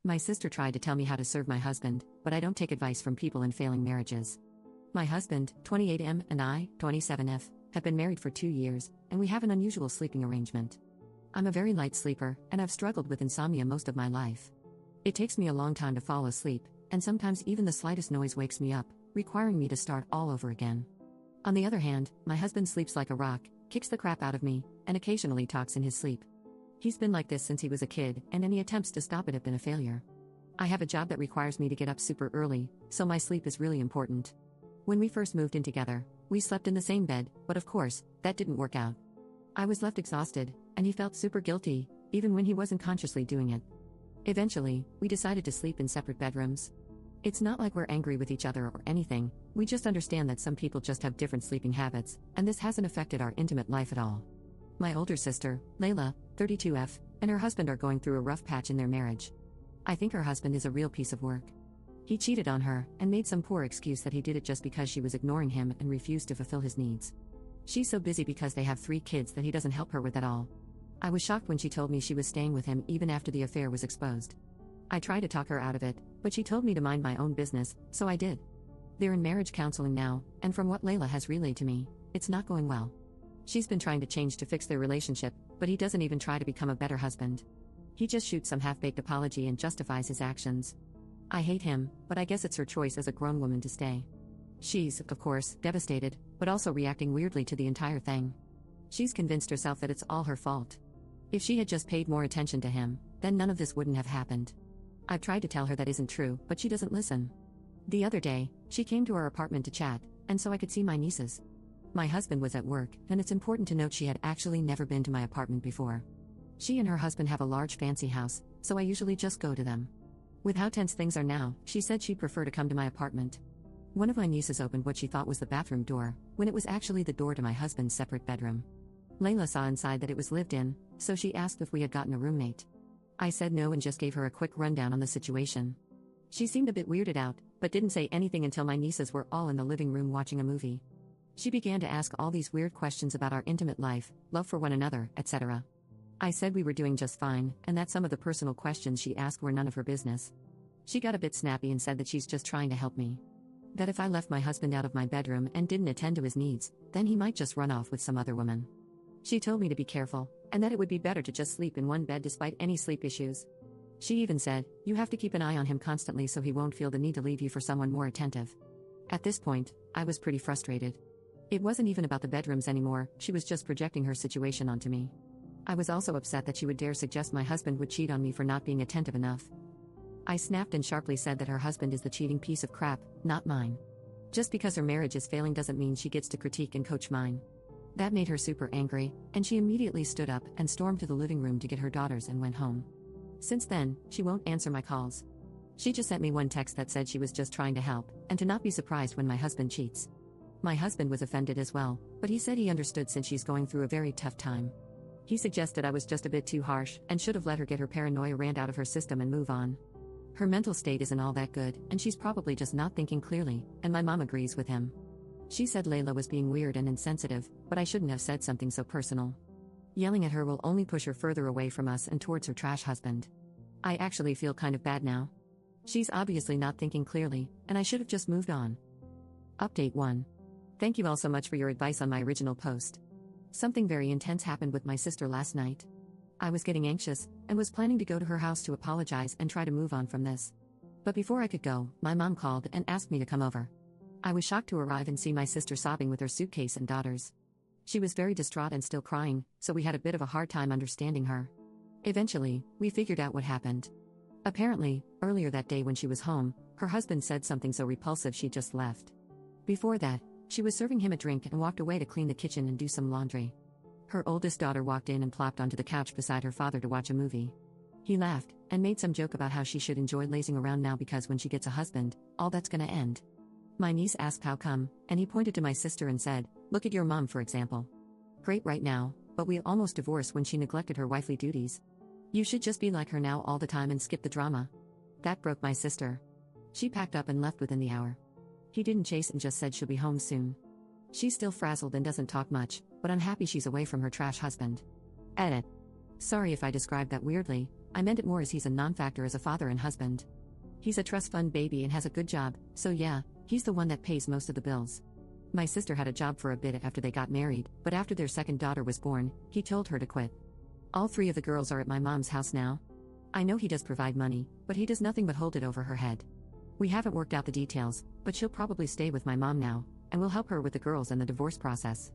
My sister tried to tell me how to serve my husband, but I don't take advice from people in failing marriages. My husband, 28M, and I, 27F, have been married for 2 years, and we have an unusual sleeping arrangement. I'm a very light sleeper, and I've struggled with insomnia most of my life. It takes me a long time to fall asleep, and sometimes even the slightest noise wakes me up, requiring me to start all over again. On the other hand, my husband sleeps like a rock, kicks the crap out of me, and occasionally talks in his sleep. He's been like this since he was a kid, and any attempts to stop it have been a failure. I have a job that requires me to get up super early, so my sleep is really important. When we first moved in together, we slept in the same bed, but of course, that didn't work out. I was left exhausted, and he felt super guilty, even when he wasn't consciously doing it. Eventually, we decided to sleep in separate bedrooms. It's not like we're angry with each other or anything, we just understand that some people just have different sleeping habits, and this hasn't affected our intimate life at all. My older sister, Layla, 32F, and her husband are going through a rough patch in their marriage. I think her husband is a real piece of work. He cheated on her, and made some poor excuse that he did it just because she was ignoring him and refused to fulfill his needs. She's so busy because they have 3 kids that he doesn't help her with at all. I was shocked when she told me she was staying with him even after the affair was exposed. I tried to talk her out of it, but she told me to mind my own business, so I did. They're in marriage counseling now, and from what Layla has relayed to me, it's not going well. She's been trying to change to fix their relationship, but he doesn't even try to become a better husband. He just shoots some half-baked apology and justifies his actions. I hate him, but I guess it's her choice as a grown woman to stay. She's, of course, devastated, but also reacting weirdly to the entire thing. She's convinced herself that it's all her fault. If she had just paid more attention to him, then none of this wouldn't have happened. I've tried to tell her that isn't true, but she doesn't listen. The other day, she came to our apartment to chat, and so I could see my nieces. My husband was at work, and it's important to note she had actually never been to my apartment before. She and her husband have a large fancy house, so I usually just go to them. With how tense things are now, she said she'd prefer to come to my apartment. One of my nieces opened what she thought was the bathroom door, when it was actually the door to my husband's separate bedroom. Layla saw inside that it was lived in, so she asked if we had gotten a roommate. I said no and just gave her a quick rundown on the situation. She seemed a bit weirded out, but didn't say anything until my nieces were all in the living room watching a movie. She began to ask all these weird questions about our intimate life, love for one another, etc. I said we were doing just fine, and that some of the personal questions she asked were none of her business. She got a bit snappy and said that she's just trying to help me. That if I left my husband out of my bedroom and didn't attend to his needs, then he might just run off with some other woman. She told me to be careful, and that it would be better to just sleep in one bed despite any sleep issues. She even said, "You have to keep an eye on him constantly so he won't feel the need to leave you for someone more attentive." At this point, I was pretty frustrated. It wasn't even about the bedrooms anymore, she was just projecting her situation onto me. I was also upset that she would dare suggest my husband would cheat on me for not being attentive enough. I snapped and sharply said that her husband is the cheating piece of crap, not mine. Just because her marriage is failing doesn't mean she gets to critique and coach mine. That made her super angry, and she immediately stood up and stormed to the living room to get her daughters and went home. Since then, she won't answer my calls. She just sent me one text that said she was just trying to help, and to not be surprised when my husband cheats. My husband was offended as well, but he said he understood since she's going through a very tough time. He suggested I was just a bit too harsh, and should have let her get her paranoia rant out of her system and move on. Her mental state isn't all that good, and she's probably just not thinking clearly, and my mom agrees with him. She said Layla was being weird and insensitive, but I shouldn't have said something so personal. Yelling at her will only push her further away from us and towards her trash husband. I actually feel kind of bad now. She's obviously not thinking clearly, and I should have just moved on. Update 1. Thank you all so much for your advice on my original post. Something very intense happened with my sister last night. I was getting anxious, and was planning to go to her house to apologize and try to move on from this. But before I could go, my mom called and asked me to come over. I was shocked to arrive and see my sister sobbing with her suitcase and daughters. She was very distraught and still crying, so we had a bit of a hard time understanding her. Eventually, we figured out what happened. Apparently, earlier that day when she was home, her husband said something so repulsive she just left. Before that, she was serving him a drink and walked away to clean the kitchen and do some laundry. Her oldest daughter walked in and plopped onto the couch beside her father to watch a movie. He laughed, and made some joke about how she should enjoy lazing around now because when she gets a husband, all that's gonna end. My niece asked how come, and he pointed to my sister and said, "Look at your mom for example. Great right now, but we almost divorced when she neglected her wifely duties. You should just be like her now all the time and skip the drama." That broke my sister. She packed up and left within the hour. He didn't chase and just said she'll be home soon. She's still frazzled and doesn't talk much, but I'm happy she's away from her trash husband. Edit. Sorry if I described that weirdly, I meant it more as he's a non-factor as a father and husband. He's a trust fund baby and has a good job, so yeah, he's the one that pays most of the bills. My sister had a job for a bit after they got married, but after their second daughter was born, he told her to quit. All three of the girls are at my mom's house now. I know he does provide money, but he does nothing but hold it over her head. We haven't worked out the details, but she'll probably stay with my mom now, and we'll help her with the girls and the divorce process.